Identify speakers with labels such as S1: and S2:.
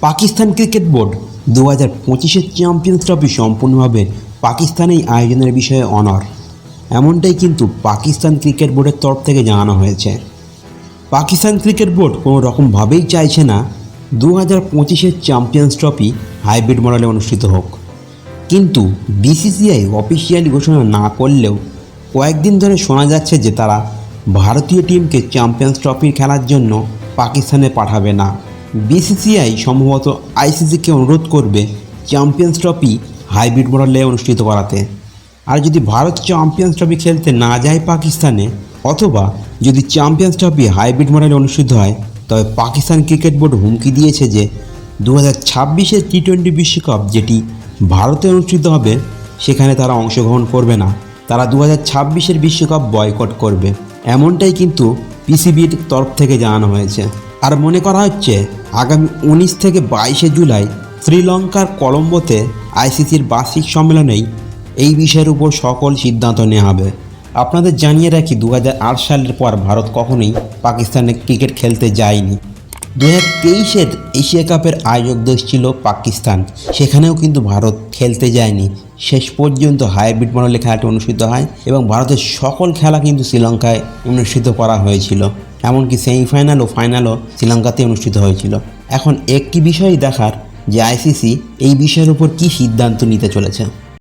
S1: Pakistan cricket board 2025-এর champions trophy সম্পূর্ণভাবে পাকিস্তানেই আয়োজনের বিষয়ে অনড়, এমনটাই কিন্তু পাকিস্তান ক্রিকেট বোর্ডের তরফ থেকে জানানো হয়েছে। পাকিস্তান ক্রিকেট বোর্ড কোনো রকমভাবেই চাইছে না 2025-এর চ্যাম্পিয়ন্স ট্রফি হাইব্রিড মডেলে অনুষ্ঠিত হোক, কিন্তু বিসিসিআই অফিসিয়ালি ঘোষণা না করলেও কয়েকদিন ধরে শোনা যাচ্ছে যে তারা ভারতীয় টিমকে চ্যাম্পিয়ন্স ট্রফি খেলার জন্য পাকিস্তানে পাঠাবে না। বিসিসিআই সম্ভবত আইসিসিকে অনুরোধ করবে চ্যাম্পিয়ন্স ট্রফি হাইব্রিড মডেলে অনুষ্ঠিত করাতে। আর যদি ভারত চ্যাম্পিয়ন্স ট্রফি খেলতে না যায় পাকিস্তানে, অথবা যদি চ্যাম্পিয়ন্স ট্রফি হাইব্রিড মডেলে অনুষ্ঠিত হয়, তবে পাকিস্তান ক্রিকেট বোর্ড হুমকি দিয়েছে যে 2026-এর টি-20 বিশ্বকাপ যেটি ভারতে অনুষ্ঠিত হবে সেখানে তারা অংশগ্রহণ করবে না, তারা 2026-এর বিশ্বকাপ বয়কট করবে। এমনটাই কিন্তু পিসিবির তরফ থেকে জানানো হয়েছে। আর মনে করা হচ্ছে আগামী 19 থেকে 22 জুলাই শ্রীলঙ্কার কলম্বোতে আইসিসির বার্ষিক সম্মেলনেই এই বিষয়ের উপর সকল সিদ্ধান্ত নেওয়া হবে। আপনাদের জানিয়ে রাখি, 2008 সালের পর ভারত কখনোই পাকিস্তানে ক্রিকেট খেলতে যায়নি। 2023-এর এশিয়া কাপের আয়োজক দেশ ছিল পাকিস্তান, সেখানেও কিন্তু ভারত খেলতে যায়নি। শেষ পর্যন্ত হাইব্রিড মডেলে খেলাটি অনুষ্ঠিত হয় এবং ভারতের সকল খেলা কিন্তু শ্রীলঙ্কায় অনুষ্ঠিত করা হয়েছিল, এমনকি সেমিফাইনাল ও ফাইনালও শ্রীলঙ্কাতে অনুষ্ঠিত হয়েছিল। এখন একটি বিষয়ই দেখার যে আইসিসি এই বিষয়ের উপর কী সিদ্ধান্ত নিতে চলেছে।